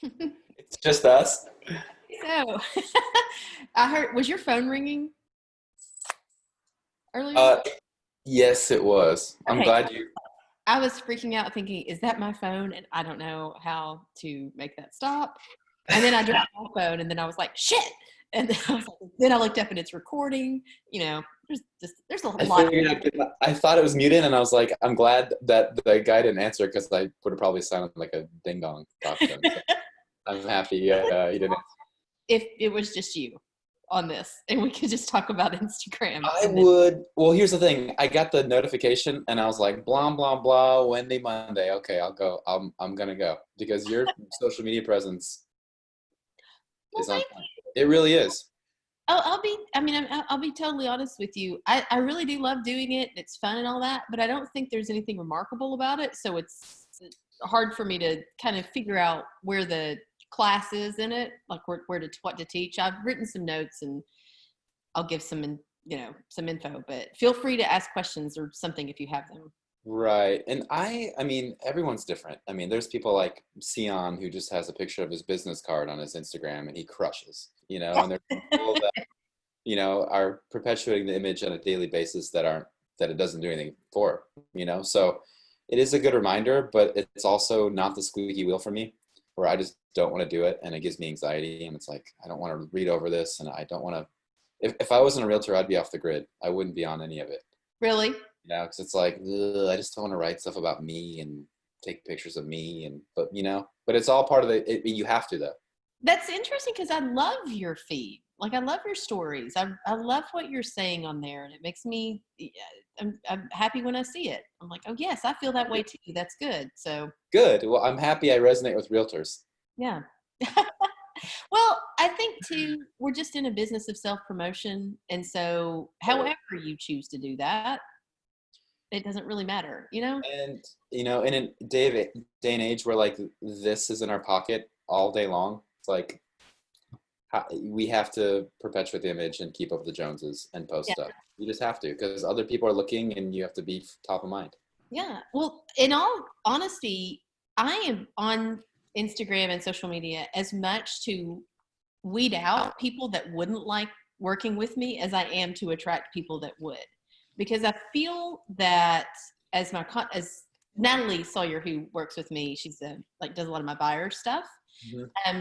It's just us. So, I heard, was your phone ringing earlier? Uh, yes, it was. I'm Okay. glad you. I was freaking out thinking, is that my phone? And I don't know how to make that stop. And then I dropped my phone and then I was like, shit. And then then I looked up and it's recording. There's a I lot. figured I thought it was muted, and I was like, I'm glad that the guy didn't answer because I would have probably sounded like a ding dong talk to him. So I'm happy he didn't. If it was just you on this and we could just talk about Instagram. I And then, would. Well, here's the thing. I got the notification, and I was like, blah blah blah. Wendy Monday. Okay, I'll go. I'm gonna go because your social media presence well, is on thank point. It really is. I'll be totally honest with you. I really do love doing it. It's fun and all that, but I don't think there's anything remarkable about it. So it's hard for me to kind of figure out where the class is in it, like what to teach. I've written some notes and I'll give some info, but feel free to ask questions or something if you have them. Right. And I mean, everyone's different. I mean, there's people like Sion who just has a picture of his business card on his Instagram and he crushes, and there's people that, are perpetuating the image on a daily basis that it doesn't do anything for. So it is a good reminder, but it's also not the squeaky wheel for me where I just don't want to do it and it gives me anxiety and it's like, I don't want to read over this and I don't want to, if I wasn't a realtor, I'd be off the grid. I wouldn't be on any of it. Really? Because it's like, ugh, I just don't want to write stuff about me and take pictures of me, but it's all part of you have to though. That's interesting because I love your feed. Like I love your stories. I love what you're saying on there, and it makes me. Yeah, I'm happy when I see it. I'm like, oh yes, I feel that way too. That's good. So Good. Well, I'm happy I resonate with realtors. yeah. Well, I think too, we're just in a business of self promotion, and so however you choose to do that, it doesn't really matter. And in a day and age where like this is in our pocket all day long, it's like we have to perpetuate the image and keep up with the Joneses and post Yeah. stuff. You just have to because other people are looking and you have to be top of mind. Yeah. Well, in all honesty, I am on Instagram and social media as much to weed out people that wouldn't like working with me as I am to attract people that would. Because I feel that as Natalie Sawyer, who works with me, she's does a lot of my buyer stuff.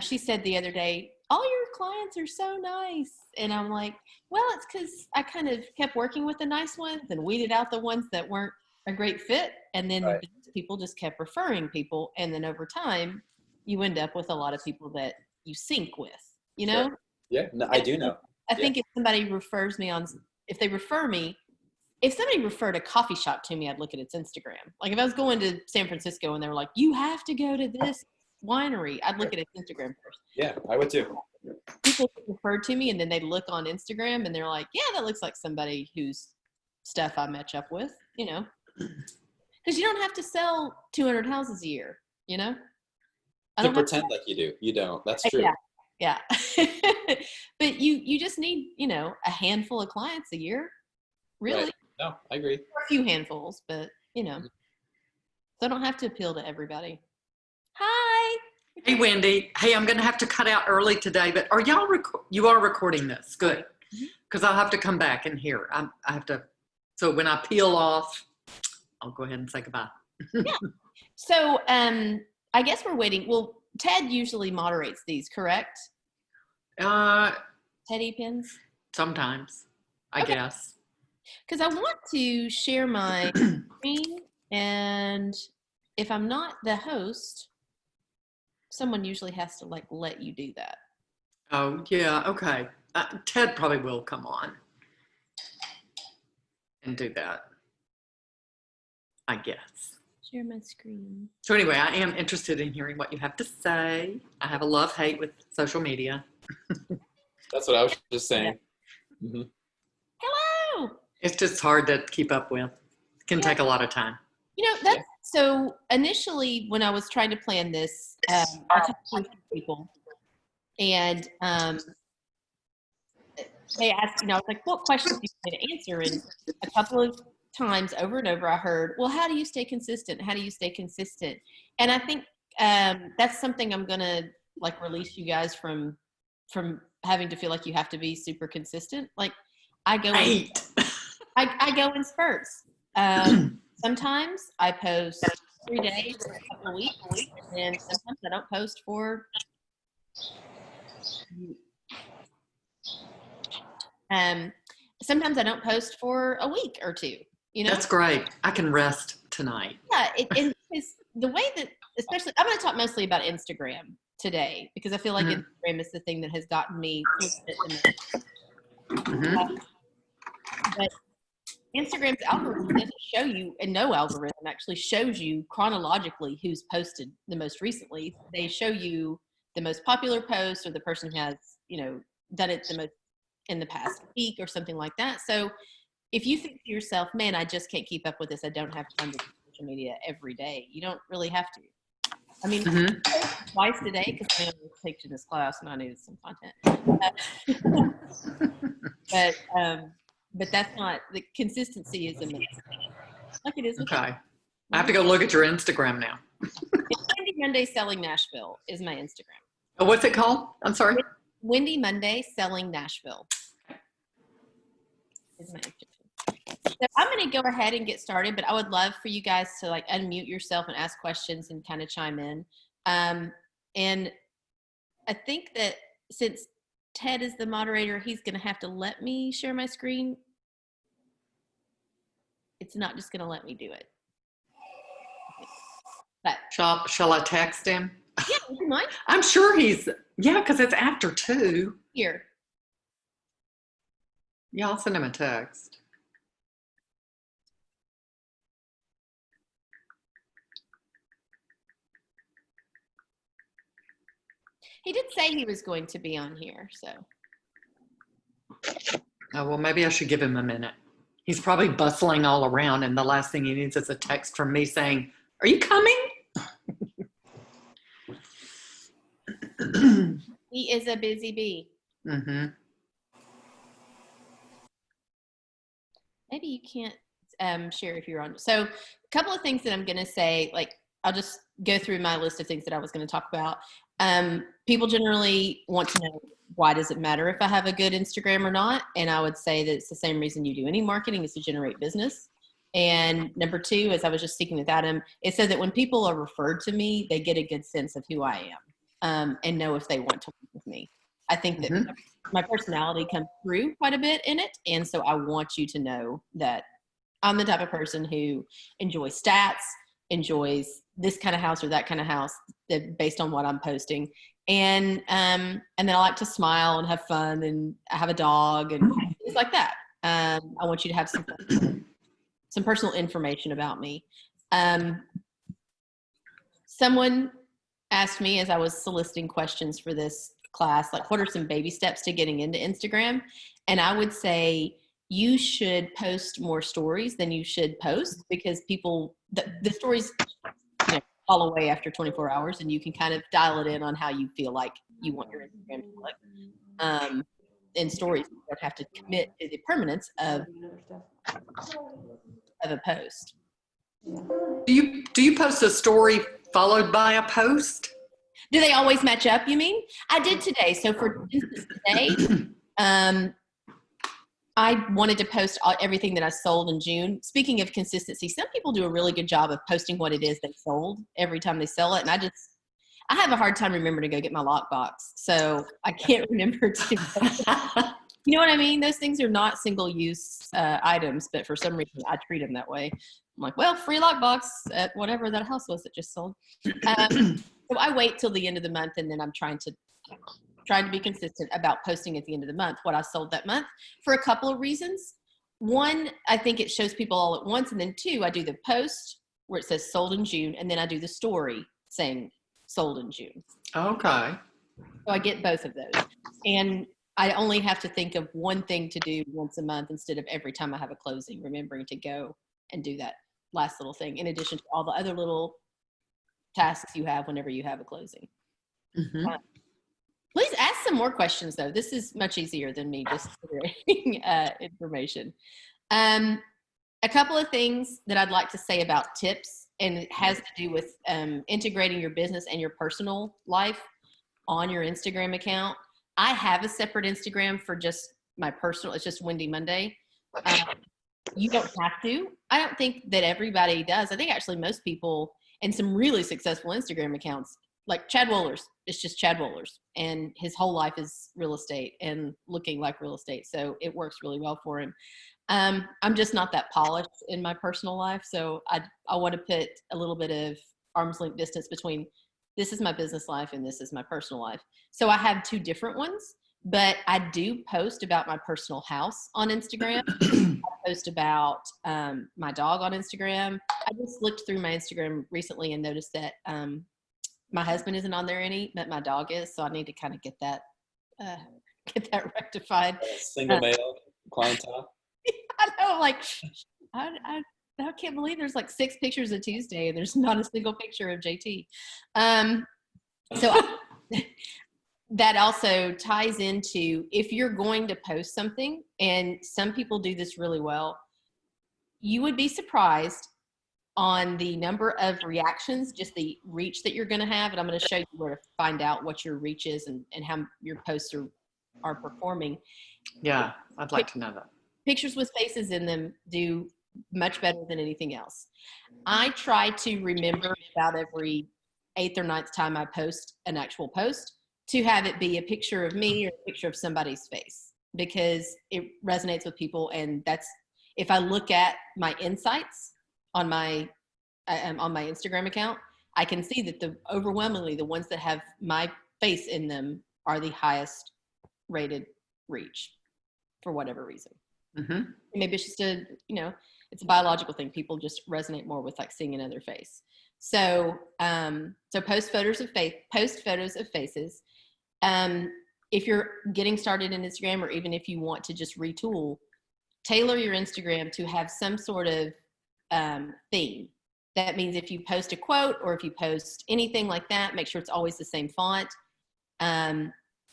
She said the other day, all your clients are so nice. And I'm like, well, it's because I kind of kept working with the nice ones and weeded out the ones that weren't a great fit. And then Right. people just kept referring people. And then over time, you end up with a lot of people that you sync with, Sure. Yeah, no, I do know. I Yeah. think if somebody refers me if they refer me, if somebody referred a coffee shop to me, I'd look at its Instagram. Like if I was going to San Francisco and they were like, you have to go to this winery, I'd look at its Instagram first. Yeah, I would too. People referred to me and then they look on Instagram and they're like, yeah, that looks like somebody whose stuff I match up with, because you don't have to sell 200 houses a year, I To don't pretend like you do. You don't. That's true. Yeah. But you just need, a handful of clients a year, really. Right. No, I agree. Or a few handfuls, but so I don't have to appeal to everybody. Hi. Hey, Wendy. Hey, I'm going to have to cut out early today, but you are recording this? Good. Because I'll have to come back and hear. I have to, so when I peel off, I'll go ahead and say goodbye. Yeah. So I guess we're waiting. Well, Ted usually moderates these, correct? Teddy pins? Sometimes, I guess. Because I want to share my screen, and if I'm not the host, someone usually has to let you do that. Oh, yeah, okay. Ted probably will come on and do that, I guess. Share my screen. So anyway, I am interested in hearing what you have to say. I have a love-hate with social media. That's what I was just saying. Yeah. Mm-hmm. Hello! It's just hard to keep up with. It can take a lot of time. So initially when I was trying to plan this, I talked to people and they asked, I was like, what questions do you want to answer? And a couple of times over and over, I heard, well, how do you stay consistent? How do you stay consistent? And I think that's something I'm going to like release you guys from having to feel like you have to be super consistent. Like I go in, I go in spurts. Sometimes I post 3 days or a couple of weeks, and sometimes I don't post for sometimes I don't post for a week or two. You know, That's great. I can rest tonight. yeah. It's the way that, especially, I'm going to talk mostly about Instagram today because I feel like Instagram is the thing that has gotten me. But Instagram's algorithm doesn't show you, and no algorithm actually shows you chronologically who's posted the most recently. They show you the most popular post or the person who has, done it the most in the past week or something like that. So if you think to yourself, man, I just can't keep up with this, I don't have time to do social media every day, you don't really have to. I mean, twice a day because I only take to this class and I needed some content. But that's not, the consistency is amazing. Like it is with Okay. I have to go look at your Instagram now. Wendy Monday Selling Nashville is my Instagram. Oh, what's it called? I'm sorry. Wendy Monday Selling Nashville is my Instagram. So I'm going to go ahead and get started, but I would love for you guys to like unmute yourself and ask questions and kind of chime in. And I think that since Ted is the moderator, he's going to have to let me share my screen. It's not just going to let me do it. But Shall I text him? yeah, would you mind? I'm sure because it's after 2. Here. Yeah, I'll send him a text. He did say he was going to be on here, so. Oh, well, maybe I should give him a minute. He's probably bustling all around, and the last thing he needs is a text from me saying, "Are you coming?" He is a busy bee. Mm-hmm. Maybe you can't share if you're on. So a couple of things that I'm going to say, like I'll just go through my list of things that I was going to talk about. People generally want to know, why does it matter if I have a good Instagram or not? And I would say that it's the same reason you do any marketing, is to generate business. And number 2, as I was just speaking with Adam, it said that when people are referred to me, they get a good sense of who I am and know if they want to work with me. I think that my personality comes through quite a bit in it. And so I want you to know that I'm the type of person who enjoys stats, enjoys this kind of house or that kind of house, that based on what I'm posting. And then I like to smile and have fun, and I have a dog and things like that. I want you to have some personal information about me. Someone asked me as I was soliciting questions for this class, like, what are some baby steps to getting into Instagram? And I would say you should post more stories than you should post, because people, the stories fall away after 24 hours, and you can kind of dial it in on how you feel like you want your Instagram to look. In stories, you don't have to commit to the permanence of a post. Do you post a story followed by a post? Do they always match up, you mean? I did today. So for instance, today, I wanted to post everything that I sold in June. Speaking of consistency, some people do a really good job of posting what it is they sold every time they sell it. And I have a hard time remembering to go get my lockbox. So I can't remember to. You know what I mean? Those things are not single-use items, but for some reason I treat them that way. I'm like, well, free lockbox at whatever that house was that just sold. So I wait till the end of the month, and then I'm trying to be consistent about posting at the end of the month what I sold that month, for a couple of reasons. One, I think it shows people all at once. And then 2, I do the post where it says sold in June, and then I do the story saying sold in June. Okay. So I get both of those. And I only have to think of one thing to do once a month instead of every time I have a closing, remembering to go and do that last little thing, in addition to all the other little tasks you have whenever you have a closing. Please ask some more questions, though. This is much easier than me just generating information. A couple of things that I'd like to say about tips, and it has to do with integrating your business and your personal life. on your Instagram account. I have a separate Instagram for just my personal, it's just Wendy Monday. You don't have to. I don't think that everybody does. I think actually most people, and some really successful Instagram accounts, like Chad Wohlers, it's just Chad Wohlers, and his whole life is real estate and looking like real estate. So it works really well for him. I'm just not that polished in my personal life. So I want to put a little bit of arm's length distance between this is my business life and this is my personal life. So I have two different ones, but I do post about my personal house on Instagram. I post about my dog on Instagram. I just looked through my Instagram recently and noticed that my husband isn't on there any, but my dog is. So I need to kind of get that rectified. Single male clientele. I know, like, I can't believe there's like 6 pictures of Tuesday and there's not a single picture of JT. That also ties into, if you're going to post something, and some people do this really well, you would be surprised on the number of reactions, just the reach that you're going to have. And I'm going to show you where to find out what your reach is and how your posts are performing. Yeah, I'd like to know that. Pictures with faces in them do much better than anything else. I try to remember about every 8th or 9th time I post an actual post to have it be a picture of me or a picture of somebody's face, because it resonates with people. And that's, if I look at my insights on my Instagram account, I can see that overwhelmingly the ones that have my face in them are the highest rated reach for whatever reason. Mm-hmm. Maybe it's just it's a biological thing. People just resonate more with like seeing another face. So, post photos of faces. If you're getting started in Instagram, or even if you want to just retool, tailor your Instagram to have some sort of theme. That means if you post a quote or if you post anything like that, make sure it's always the same font.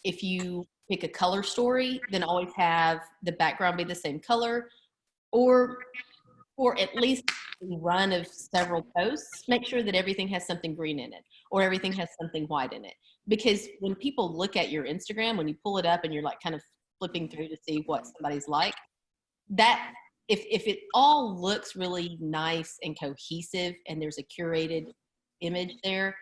If you pick a color story, then always have the background be the same color, or at least a run of several posts, make sure that everything has something green in it or everything has something white in it. Because when people look at your Instagram, when you pull it up and you're like kind of flipping through to see what somebody's like, that if it all looks really nice and cohesive and there's a curated image there,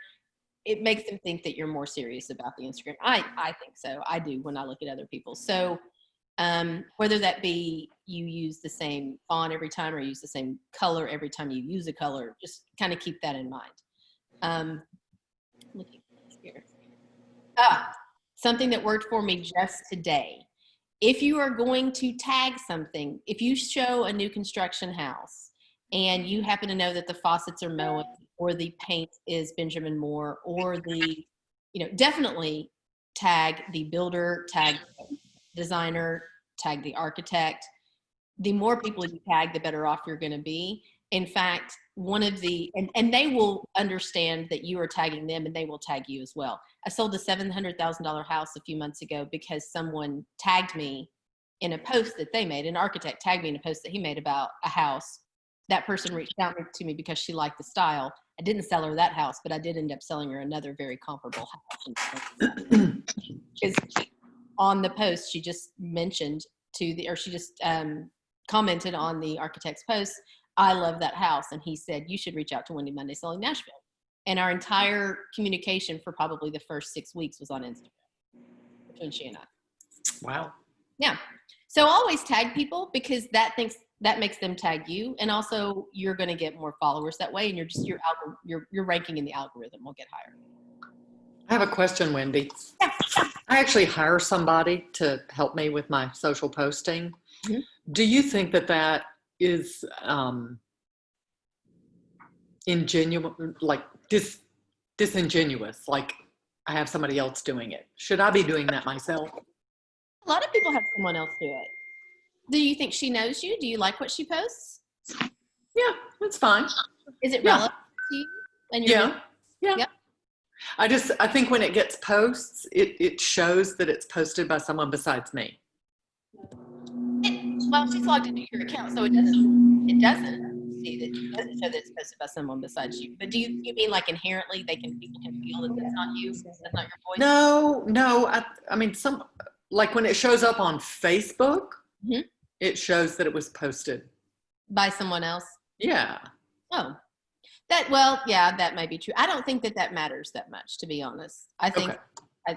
it makes them think that you're more serious about the Instagram. I think so. I do when I look at other people. So whether that be you use the same font every time or use the same color every time you use a color, just kind of keep that in mind. Looking here. Something that worked for me just today. If you are going to tag something, if you show a new construction house and you happen to know that the faucets are Moen or the paint is Benjamin Moore, or definitely tag the builder, tag the designer, tag the architect. The more people you tag, the better off you're going to be. In fact, and they will understand that you are tagging them, and they will tag you as well. I sold a $700,000 house a few months ago because someone tagged me in a post that they made. An architect tagged me in a post that he made about a house. That person reached out to me because she liked the style. I didn't sell her that house, but I did end up selling her another very comparable house. Because on the post, she just mentioned she just commented on the architect's post, "I love that house." And he said, "You should reach out to Wendy Monday Selling Nashville." And our entire communication for probably the first 6 weeks was on Instagram between she and I. Wow. Yeah. So always tag people, because that makes them tag you, and also you're going to get more followers that way, and your ranking in the algorithm will get higher. I have a question, Wendy. Yeah. I actually hire somebody to help me with my social posting. Mm-hmm. Do you think that is ingenuous, like disingenuous? Like, I have somebody else doing it. Should I be doing that myself? A lot of people have someone else do it. Do you think she knows you? Do you like what she posts? Yeah, that's fine. Is it relevant to you? And yeah. I think when it gets posts, it shows that it's posted by someone besides me. Well, she's logged into your account, so it doesn't. see that it doesn't show that it's posted by someone besides you. But do you mean like inherently people can feel that that's not you? That's not your voice? No. I mean, like when it shows up on Facebook, Mhm. it shows that it was posted By someone else? Yeah. Oh, that may be true. I don't think that matters that much, to be honest. I think Okay.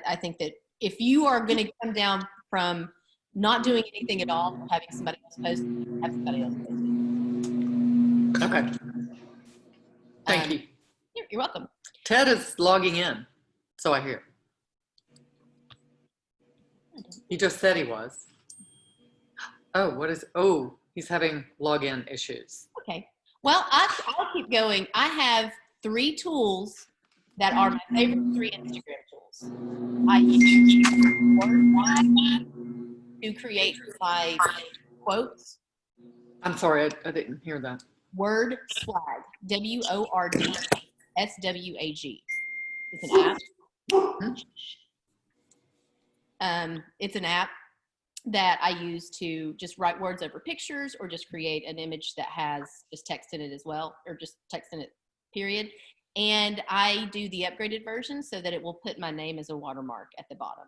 I think that if you are going to come down from not doing anything at all, having somebody else post, have somebody else post it. Okay. Thank you. You're welcome. Ted is logging in, so I hear. He just said he was. Oh, he's having login issues. Okay. Well, I'll keep going. I have 3 tools that are my favorite 3 Instagram tools. I use WordSwag to create my quotes. I'm sorry, I didn't hear that. WordSwag, WordSwag. It's an app. It's an app that I use to just write words over pictures or just create an image that has just text in it as well, or just text in it, period. And I do the upgraded version so that it will put my name as a watermark at the bottom,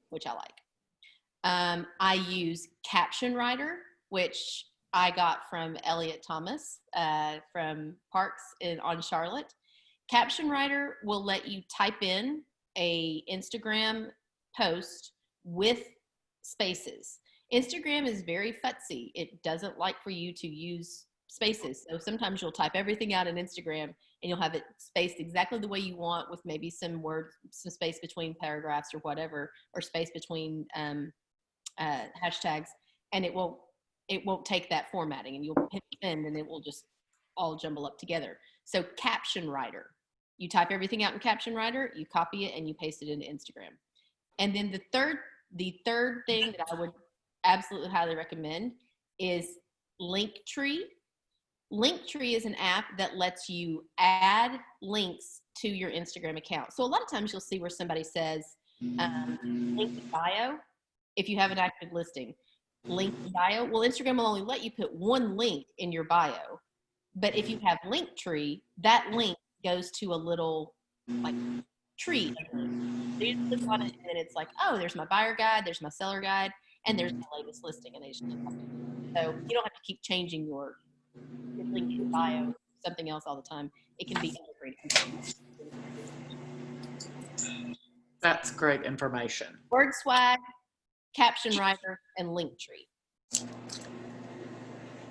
which I like. I use Caption Writer, which I got from Elliot Thomas from Parks on Charlotte. Caption Writer will let you type in a Instagram post with spaces. Instagram is very futzy. It doesn't like for you to use spaces. So sometimes you'll type everything out in Instagram and you'll have it spaced exactly the way you want, with maybe some words, some space between paragraphs or whatever, or space between hashtags, and it won't take that formatting, and you'll hit send and it will just all jumble up together. So Caption Writer, you type everything out in Caption Writer, you copy it and you paste it into Instagram. And then the third thing that I would absolutely highly recommend is Linktree. Linktree is an app that lets you add links to your Instagram account. So a lot of times you'll see where somebody says, link in bio, if you have an active listing. Link in bio. Well, Instagram will only let you put one link in your bio. But if you have Linktree, that link goes to a little like tree. So you click on it and it's like, oh, there's my buyer guide, there's my seller guide, and there's my latest listing. And they just click on it. So you don't have to keep changing your link in bio, something else all the time. It can be integrated. That's great information. WordSwag, Caption Writer, and Linktree.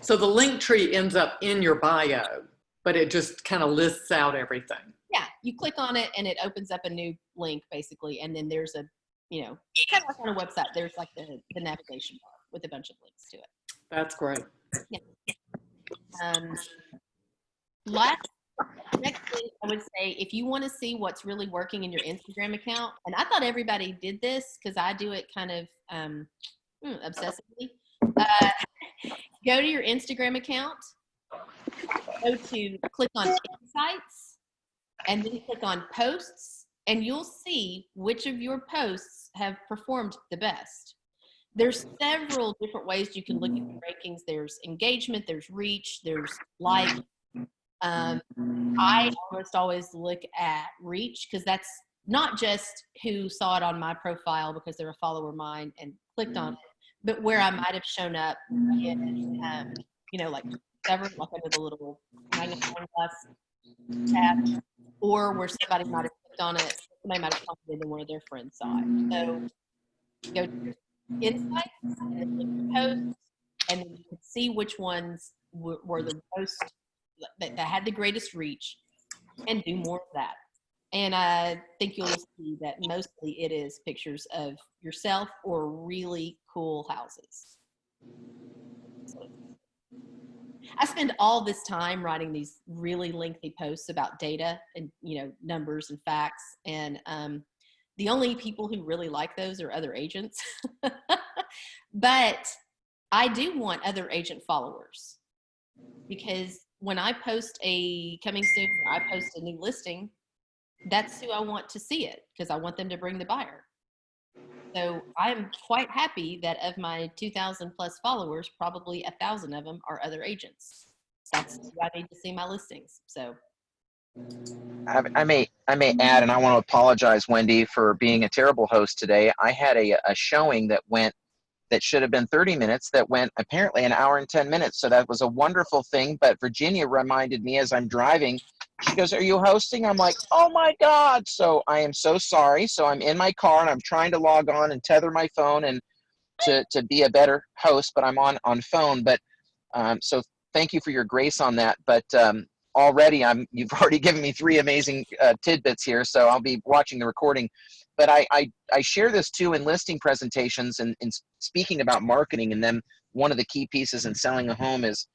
So the link tree ends up in your bio, but it just kind of lists out everything. Yeah, you click on it and it opens up a new link basically, and then there's a, kind of like on a website, there's like the navigation bar with a bunch of links to it. That's great. Yeah. Next thing I would say, if you want to see what's really working in your Instagram account, and I thought everybody did this because I do it kind of obsessively. Go to your Instagram account, click on Insights, and then click on Posts, and you'll see which of your posts have performed the best. There's several different ways you can look at the rankings. There's engagement, there's reach, there's like. I almost always look at reach because that's not just who saw it on my profile because they're a follower of mine and clicked on it, but where I might have shown up in, like several, like under the little magnifying glass tab, or where somebody might have clicked on it, somebody might have commented and one of their friends saw it. So go to Insights and then look at posts, and then you can see which ones were the most that had the greatest reach, and do more of that. And I think you'll see that mostly it is pictures of yourself or really cool houses. So I spend all this time writing these really lengthy posts about data and numbers and facts, and the only people who really like those are other agents. But I do want other agent followers, because when I post a coming soon, or I post a new listing, that's who I want to see it, because I want them to bring the buyer. So I'm quite happy that of my 2,000 plus followers, probably 1,000 of them are other agents. that's who I need to see my listings. So I may add, and I want to apologize, Wendy, for being a terrible host today. I had a showing that should have been 30 minutes that went apparently an hour and 10 minutes. So that was a wonderful thing. But Virginia reminded me as I'm driving, she goes, "Are you hosting?" I'm like, "Oh my God." So I am so sorry. So I'm in my car and I'm trying to log on and tether my phone and to be a better host, but I'm on phone. But so thank you for your grace on that. But already you've already given me 3 amazing tidbits here. So I'll be watching the recording. But I share this too in listing presentations and speaking about marketing. And then one of the key pieces in selling a home is,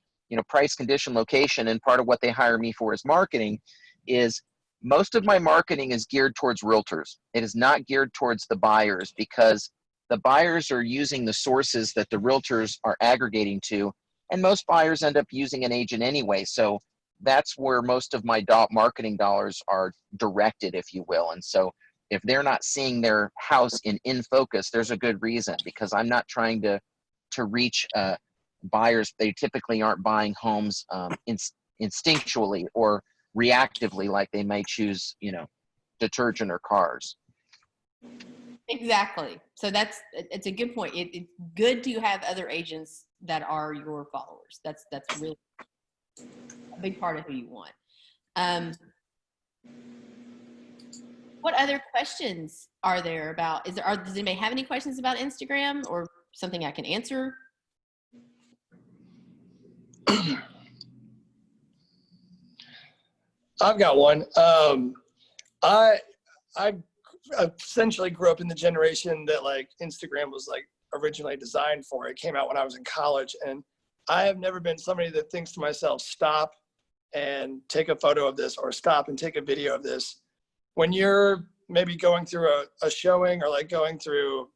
price, condition, location. And part of what they hire me for is marketing. Is most of my marketing is geared towards realtors. It is not geared towards the buyers, because the buyers are using the sources that the realtors are aggregating to. And most buyers end up using an agent anyway. So that's where most of my marketing dollars are directed, if you will. And so if they're not seeing their house in focus, there's a good reason, because I'm not trying to reach buyers. They typically aren't buying homes instinctually or reactively like they may choose, detergent or cars. exactly. So it's a good point. It's good to have other agents that are your followers. That's really a big part of who you want. What other questions are there about? Does anybody have any questions about Instagram or something I can answer? I've got one. I essentially grew up in the generation that like Instagram was like originally designed for. It came out when I was in college, and I have never been somebody that thinks to myself, stop and take a photo of this, or stop and take a video of this. When you're maybe going through a showing, or like going through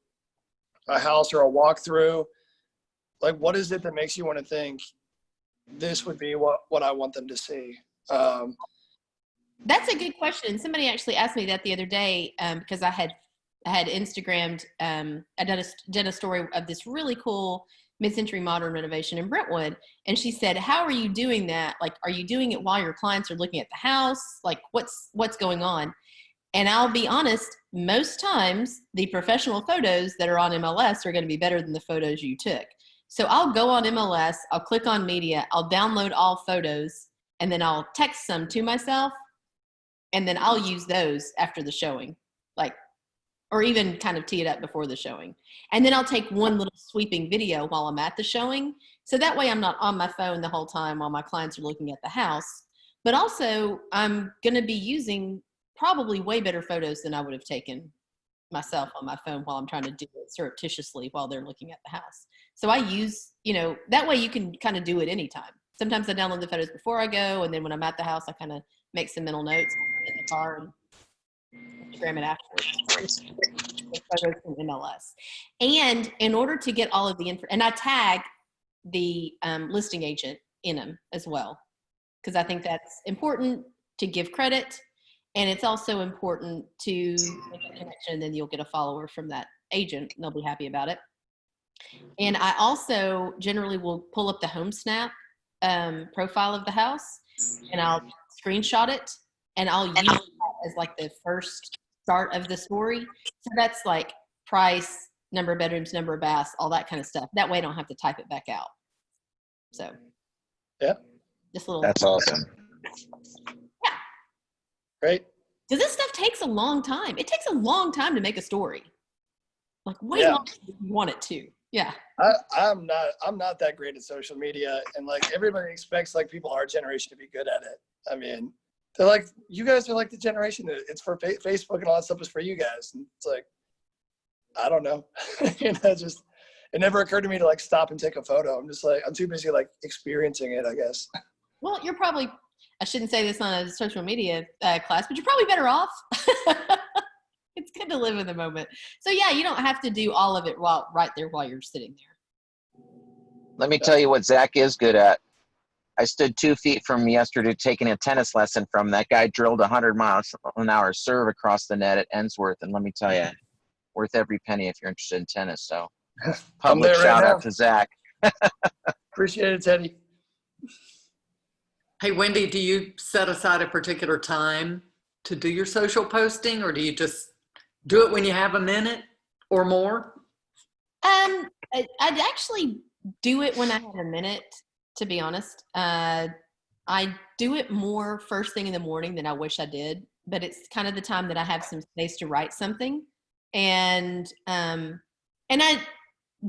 a house or a walkthrough, like what is it that makes you want to think this would be what I want them to see? That's a good question. Somebody actually asked me that the other day, because I had Instagrammed. I did a story of this really cool mid-century modern renovation in Brentwood, and she said, "How are you doing that? Like, are you doing it while your clients are looking at the house? Like, what's going on?" And I'll be honest, most times the professional photos that are on MLS are going to be better than the photos you took. So I'll go on MLS, I'll click on media, I'll download all photos, and then I'll text some to myself. And then I'll use those after the showing, or even kind of tee it up before the showing. And then I'll take one little sweeping video while I'm at the showing. So that way I'm not on my phone the whole time while my clients are looking at the house. But also I'm going to be using probably way better photos than I would have taken myself on my phone while I'm trying to do it surreptitiously while they're looking at the house. So I use, that way you can kind of do it anytime. Sometimes I download the photos before I go, and then when I'm at the house, I kind of make some mental notes in the car and Instagram it afterwards. The photos from MLS. And in order to get all of the info, and I tag the listing agent in them as well, because I think that's important to give credit. And it's also important to make a connection, and then you'll get a follower from that agent, and they'll be happy about it. And I also generally will pull up the home snap profile of the house, and I'll screenshot it, and I'll use that as like the first start of the story. So that's like price, number of bedrooms, number of baths, all that kind of stuff. That way I don't have to type it back out. So yeah, just a little. That's awesome. Yeah. Great. Because this stuff takes a long time. It takes a long time to make a story. Like way longer than you want it to. Yeah. I'm not that great at social media, and like everybody expects like people our generation to be good at it. I mean, they're like, you guys are like the generation that it's for Facebook and all that stuff is for you guys. And it's like, I don't know. Just it never occurred to me to like stop and take a photo. I'm just like, I'm too busy like experiencing it, I guess. Well, you're probably, I shouldn't say this on a social media class, but you're probably better off. It's good to live in the moment. So yeah, you don't have to do all of it right there while you're sitting there. Let me tell you what Zach is good at. I stood 2 feet from yesterday taking a tennis lesson from that guy. Drilled 100 miles an hour serve across the net at Ensworth, and let me tell you, worth every penny if you're interested in tennis. So, public shout out to Zach. Appreciate it, Teddy. Hey, Wendy, do you set aside a particular time to do your social posting, or do you just do it when you have a minute or more? I'd actually do it when I have a minute, to be honest. I do it more first thing in the morning than I wish I did, but it's kind of the time that I have some space to write something. And I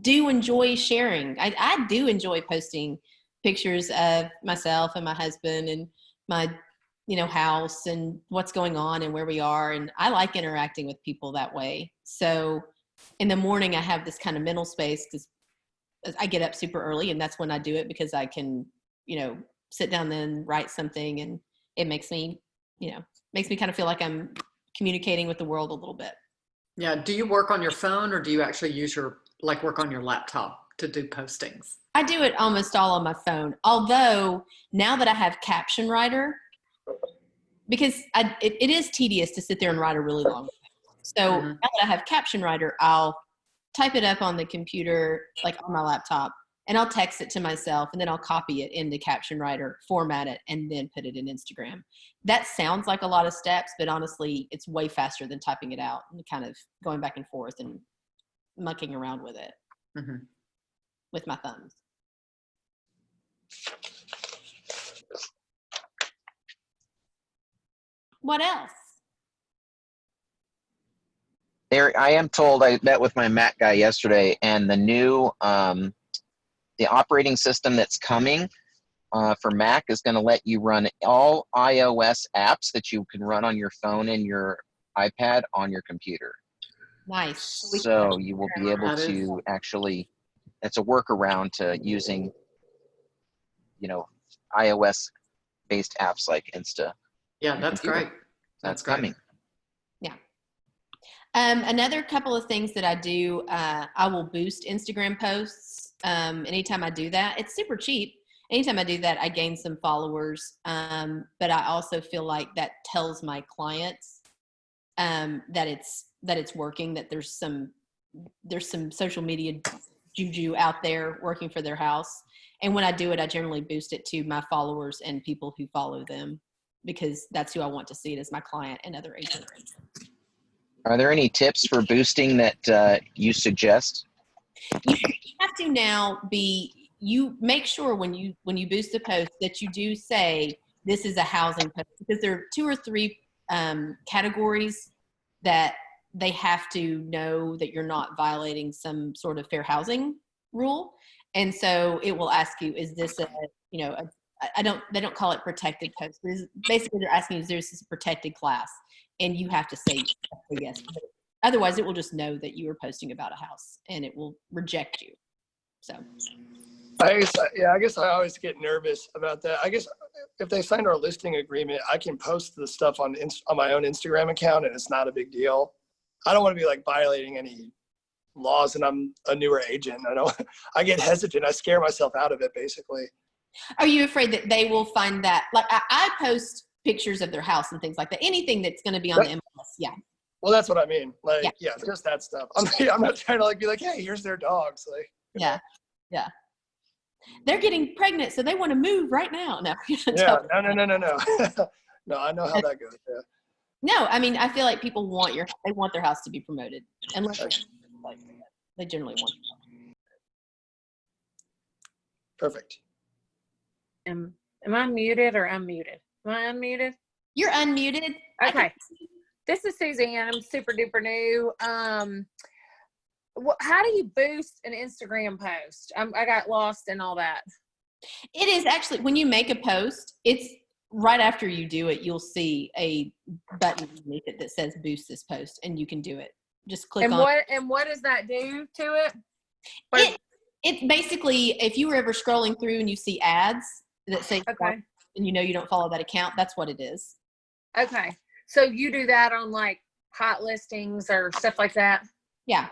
do enjoy sharing. I do enjoy posting pictures of myself and my husband and my, house and what's going on and where we are. And I like interacting with people that way. So in the morning, I have this kind of mental space because I get up super early, and that's when I do it because I can, sit down then write something, and it makes me kind of feel like I'm communicating with the world a little bit. Yeah. Do you work on your phone, or do you actually use work on your laptop to do postings? I do it almost all on my phone. Although now that I have Caption Writer, because it is tedious to sit there and write a really long. So now that I have Caption Writer, I'll type it up on the computer, like on my laptop, and I'll text it to myself, and then I'll copy it into Caption Writer, format it, and then put it in Instagram. That sounds like a lot of steps, but honestly, it's way faster than typing it out and kind of going back and forth and mucking around with it with my thumbs. What else? There, I am told, I met with my Mac guy yesterday, and the new the operating system that's coming for Mac is going to let you run all iOS apps that you can run on your phone and your iPad on your computer. Nice. So you will be able to actually, it's a workaround to using, iOS-based apps like Insta. Yeah, that's great. That's coming. Yeah. Another couple of things that I do, I will boost Instagram posts. Anytime I do that, it's super cheap. Anytime I do that, I gain some followers. But I also feel like that tells my clients that it's working, that there's some social media juju out there working for their house. And when I do it, I generally boost it to my followers and people who follow them, because that's who I want to see it as my client and other agents. Are there any tips for boosting that you suggest? You have to now you make sure when you boost the post that you do say this is a housing post, because there are 2 or 3 categories that they have to know that you're not violating some sort of fair housing rule. And so it will ask you, is this they don't call it protected post. Basically, they're asking you, is this a protected class? And you have to say yes. Otherwise, it will just know that you are posting about a house, and it will reject you. So, I guess I always get nervous about that. I guess if they signed our listing agreement, I can post the stuff on my own Instagram account, and it's not a big deal. I don't want to be like violating any laws, and I'm a newer agent. I get hesitant. I scare myself out of it, basically. Are you afraid that they will find that? Like I post pictures of their house and things like that. Anything that's going to be on the MLS, yeah. Well, that's what I mean. Like, yeah, just that stuff. I'm not trying to be like, hey, here's their dogs. Like, yeah. They're getting pregnant, so they want to move right now. No. Yeah, no. No, I know how that goes. Yeah. No, I mean, I feel like people they want their house to be promoted, unless they generally want it. Perfect. Am I muted or unmuted? Am I unmuted? You're unmuted. Okay. This is Suzanne. I'm super duper new. How do you boost an Instagram post? I got lost in all that. It is actually, when you make a post, it's right after you do it, you'll see a button underneath it that says boost this post, and you can do it. Just click on it. And what does that do to it? It's basically, if you were ever scrolling through and you see ads that say, okay, and you don't follow that account, that's what it is. Okay. So you do that on like hot listings or stuff like that? Yeah.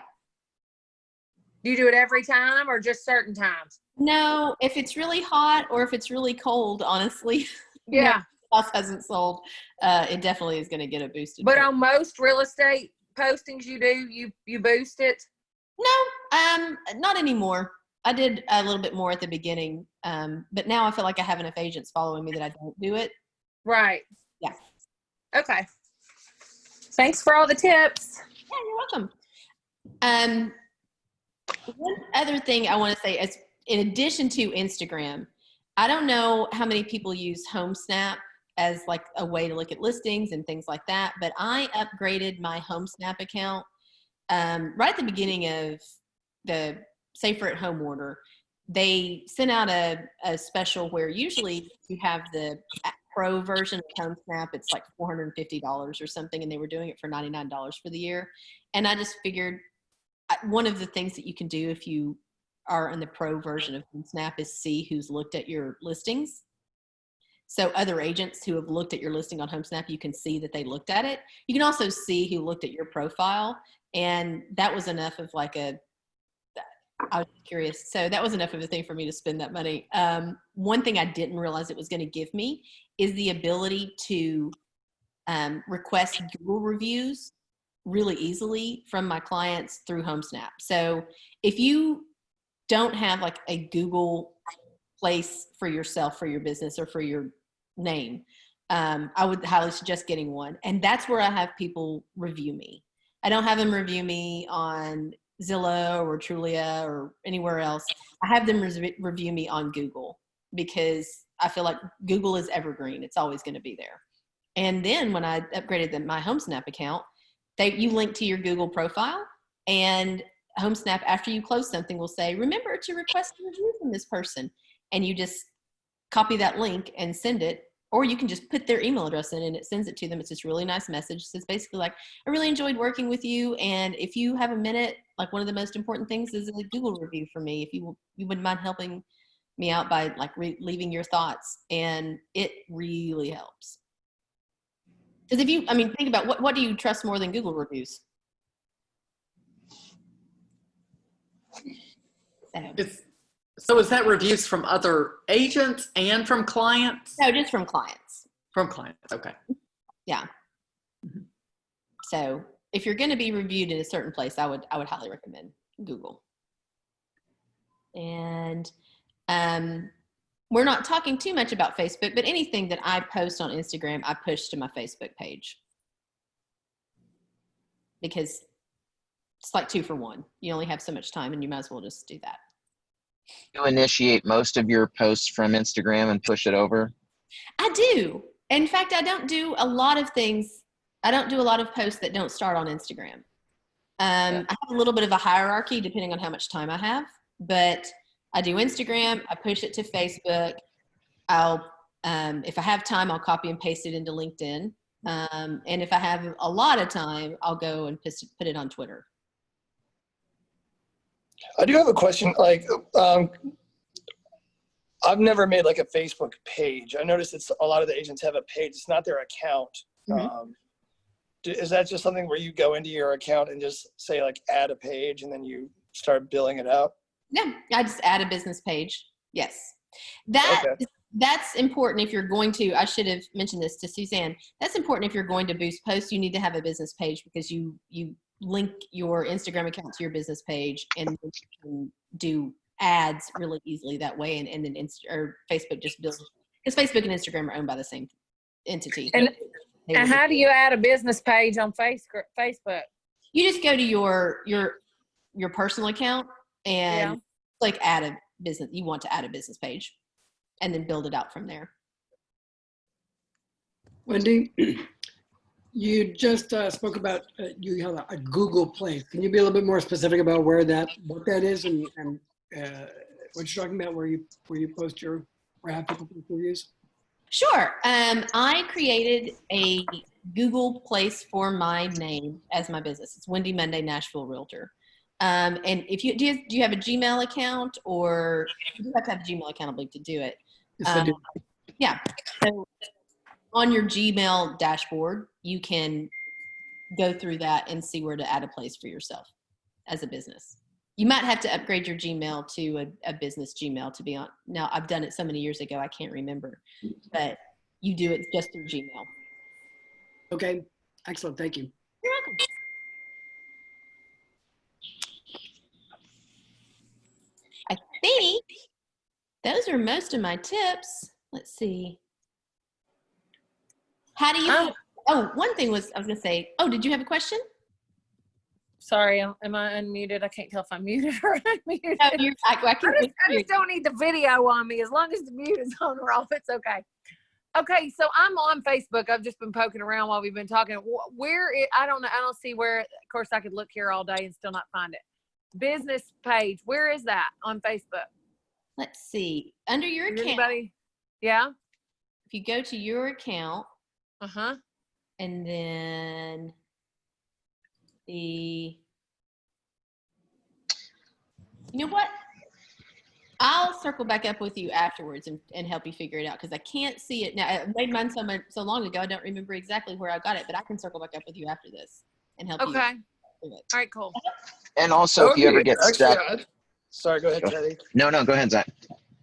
Do you do it every time or just certain times? No, if it's really hot or if it's really cold, honestly. Yeah. The house hasn't sold, it definitely is going to get a boosted. But on most real estate postings you do, you boost it? No, not anymore. I did a little bit more at the beginning. But now I feel like I have enough agents following me that I don't do it. Right. Yeah. Okay. Thanks for all the tips. Yeah, you're welcome. One other thing I want to say is, in addition to Instagram, I don't know how many people use HomeSnap as like a way to look at listings and things like that, but I upgraded my HomeSnap account right at the beginning of the Safer at Home order. They sent out a special where usually you have the pro version of HomeSnap. It's like $450 or something, and they were doing it for $99 for the year. And I just figured one of the things that you can do if you are in the pro version of HomeSnap is see who's looked at your listings. So other agents who have looked at your listing on HomeSnap, you can see that they looked at it. You can also see who looked at your profile. And that was enough of like I was curious. So that was enough of a thing for me to spend that money. One thing I didn't realize it was going to give me is the ability to request Google reviews really easily from my clients through HomeSnap. So if you don't have like a Google place for yourself, for your business, or for your name, I would highly suggest getting one. And that's where I have people review me. I don't have them review me on Zillow or Trulia or anywhere else. I have them review me on Google, because I feel like Google is evergreen. It's always going to be there. And then when I upgraded my HomeSnap account, you link to your Google profile, and HomeSnap, after you close something, will say, remember to request a review from this person. And you just copy that link and send it, or you can just put their email address in and it sends it to them. It's this really nice message. It's basically like, I really enjoyed working with you, and if you have a minute, like one of the most important things is a Google review for me. If you wouldn't mind helping me out by like leaving your thoughts, and it really helps. Because if you, I mean, think about what do you trust more than Google reviews? So is that reviews from other agents and from clients? No, just from clients. From clients, okay. Yeah. Mm-hmm. So if you're going to be reviewed in a certain place, I would highly recommend Google. And we're not talking too much about Facebook, but anything that I post on Instagram, I push to my Facebook page, because it's like 2 for 1. You only have so much time, and you might as well just do that. You initiate most of your posts from Instagram and push it over? I do. In fact, I don't do a lot of things. I don't do a lot of posts that don't start on Instagram. I have a little bit of a hierarchy depending on how much time I have, but I do Instagram, I push it to Facebook. I'll, if I have time, I'll copy and paste it into LinkedIn. And if I have a lot of time, I'll go and put it on Twitter. I do have a question. Like, I've never made like a Facebook page. I noticed a lot of the agents have a page. It's not their account. Mm-hmm. Is that just something where you go into your account and just say like add a page and then you start billing it out? Yeah, I just add a business page. Yes. That's important if you're going to, I should have mentioned this to Suzanne. That's important if you're going to boost posts. You need to have a business page, because you link your Instagram account to your business page, and you can do ads really easily that way. And then Facebook just builds, because Facebook and Instagram are owned by the same entity. And how do you add a business page on Facebook? You just go to your personal account and click add a business. You want to add a business page, and then build it out from there. Wendy, you just spoke about you have a Google place. Can you be a little bit more specific about what that is, and what you're talking about, where you post or have people post reviews? Sure. I created a Google place for my name as my business. It's Wendy Monday Nashville Realtor. And if do you have a Gmail account, or you have to have a Gmail account, I believe, to do it? Yes, I do. Yeah. So on your Gmail dashboard, you can go through that and see where to add a place for yourself as a business. You might have to upgrade your Gmail to a business Gmail, to be on. Now, I've done it so many years ago, I can't remember, but you do it just through Gmail. Okay. Excellent. Thank you. You're welcome. I think Those are most of my tips. Let's see. How do you? One thing was I was gonna say. Oh, did you have a question? Sorry, am I unmuted? I can't tell if I'm muted or unmuted. No, I just don't need the video on me. As long as the mute is on or off, it's okay. Okay, so I'm on Facebook. I've just been poking around while we've been talking. I don't know. I don't see where. Of course, I could look here all day and still not find it. Business page. Where is that on Facebook? Let's see. Under your account. Anybody? Yeah. If you go to your account. Uh-huh. And then you know what? I'll circle back up with you afterwards and help you figure it out because I can't see it now. I made mine so long ago, I don't remember exactly where I got it, but I can circle back up with you after this and help you. Okay. All right, cool. And also, if you ever get stuck. Sorry, go ahead, Teddy. No, go ahead, Zach.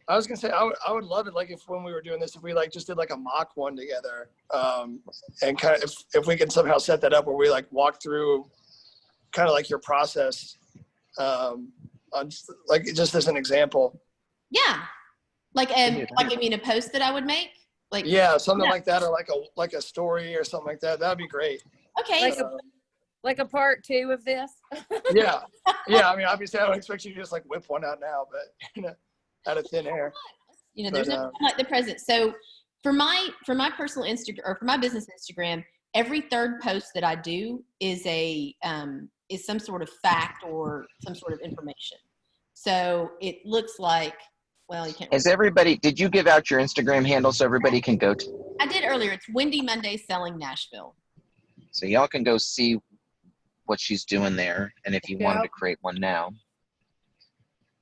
I was gonna say I would love it like if when we were doing this, if we like just did like a mock one together, and kind of if we can somehow set that up where we like walk through kind of like your process, on just as an example. Yeah, like I mean a post that I would make, like something like that, or like a story or something like that. That'd be great. Okay. Like a part 2 of this. Yeah. I mean, obviously, I don't expect you to just like whip one out now, but out of thin air. There's nothing like the present. So for my personal Instagram or for my business Instagram, every third post that I do is some sort of fact or some sort of information. So it looks like, well, you can't. Did you give out your Instagram handle so everybody can go to? I did earlier. It's Wendy Monday Selling Nashville. So y'all can go see what she's doing there. And if you wanted to create one now.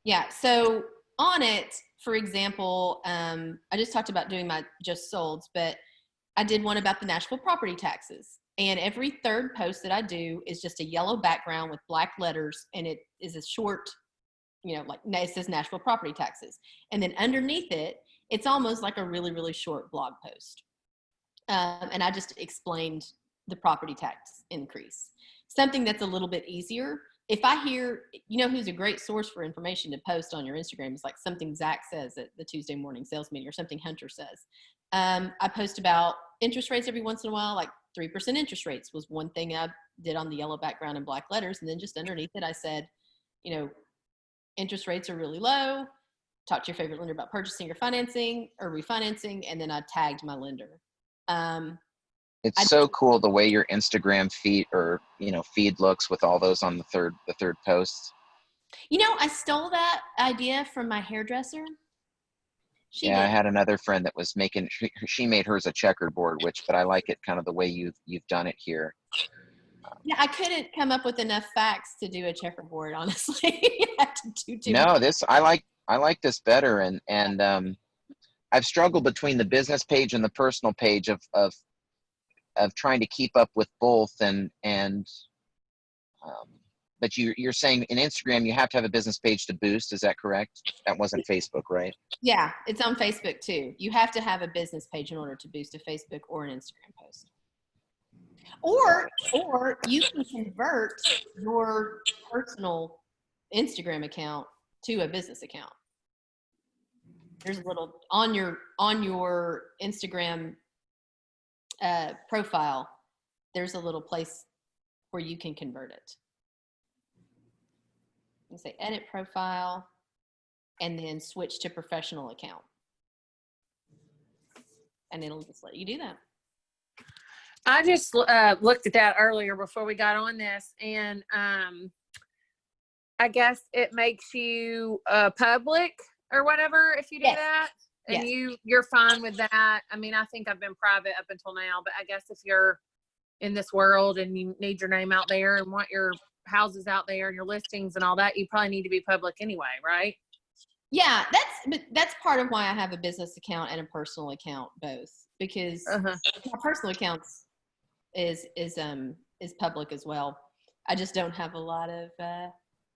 Yeah. So on it, for example, I just talked about doing my just solds, but I did one about the Nashville property taxes. And every third post that I do is just a yellow background with black letters. And it is a short, it says Nashville property taxes. And then underneath it, it's almost like a really, really short blog post. And I just explained the property tax increase. Something that's a little bit easier. If I hear, who's a great source for information to post on your Instagram is like something Zach says at the Tuesday morning sales meeting or something Hunter says. I post about interest rates every once in a while, like 3% interest rates was one thing I did on the yellow background and black letters. And then just underneath it, I said, interest rates are really low. Talk to your favorite lender about purchasing or financing or refinancing. And then I tagged my lender. It's so cool the way your Instagram feed feed looks with all those on the third post. I stole that idea from my hairdresser. I had another friend that was she made hers a checkerboard, but I like it kind of the way you've done it here. Yeah, I couldn't come up with enough facts to do a checkerboard, honestly. You had to do too much. I like this better, and I've struggled between the business page and the personal page of trying to keep up with both, but you're saying in Instagram you have to have a business page to boost. Is that correct? That wasn't Facebook, right? Yeah, it's on Facebook too. You have to have a business page in order to boost a Facebook or an Instagram post. Or you can convert your personal Instagram account to a business account. There's a little on your Instagram profile. There's a little place where you can convert it. You say edit profile and then switch to professional account. And it'll just let you do that. I just looked at that earlier before we got on this, and I guess it makes you public or whatever if you do that. And you're fine with that. I mean, I think I've been private up until now, but I guess if you're in this world and you need your name out there and want your houses out there and your listings and all that, you probably need to be public anyway, right? Yeah, that's part of why I have a business account and a personal account, both, because my personal account is public as well. I just don't have a lot of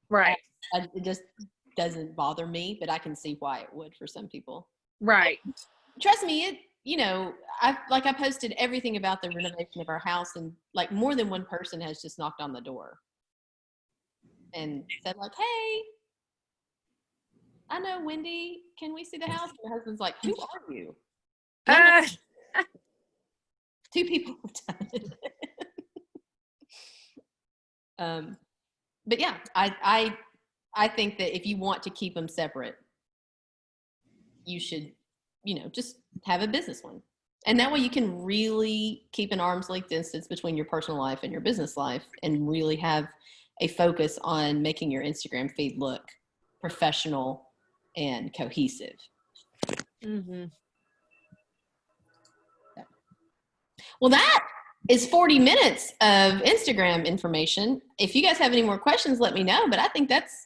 right. It just doesn't bother me, but I can see why it would for some people. Right. Trust me, I posted everything about the renovation of our house, and like more than one person has just knocked on the door and said like, hey, I know, Wendy, can we see the house? My husband's like, who are you? No, no. 2 people have done it. But yeah, I think that if you want to keep them separate, you should, just have a business one. And that way you can really keep an arm's length distance between your personal life and your business life and really have a focus on making your Instagram feed look professional and cohesive. Mm-hmm. Well, that is 40 minutes of Instagram information. If you guys have any more questions, let me know. But I think that's,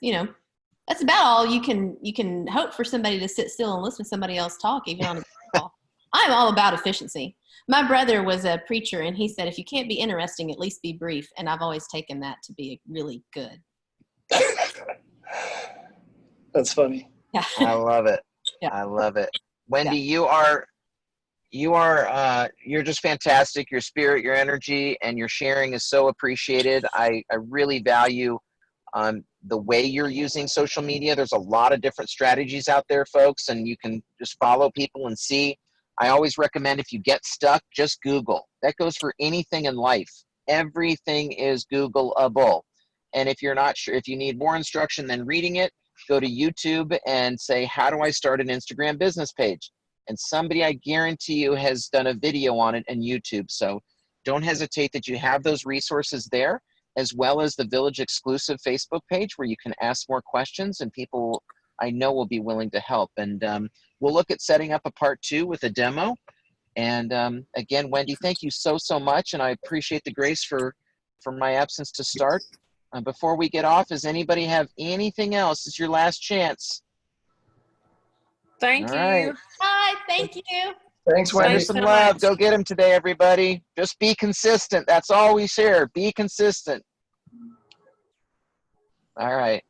that's about all you can hope for somebody to sit still and listen to somebody else talk, even on a call. I'm all about efficiency. My brother was a preacher, and he said, if you can't be interesting, at least be brief. And I've always taken that to be really good. That's funny. Yeah. I love it. Yeah. I love it. Wendy, you're just fantastic. Your spirit, your energy, and your sharing is so appreciated. I really value the way you're using social media. There's a lot of different strategies out there, folks, and you can just follow people and see. I always recommend, if you get stuck, just Google. That goes for anything in life. Everything is Googleable. And if you're not sure, if you need more instruction than reading it, go to YouTube and say, how do I start an Instagram business page? And somebody, I guarantee you, has done a video on it on YouTube. So don't hesitate that you have those resources there, as well as the Village exclusive Facebook page where you can ask more questions, and people I know will be willing to help. And we'll look at setting up a part 2 with a demo. And again, Wendy, thank you so much. And I appreciate the grace for my absence to start. Before we get off, does anybody have anything else? It's your last chance. Thank All you. right. Hi, thank you. Thanks, Send Wendy. her Thanks some so love. much. Go get them today, everybody. Just be consistent. That's all we share. Be consistent. All right.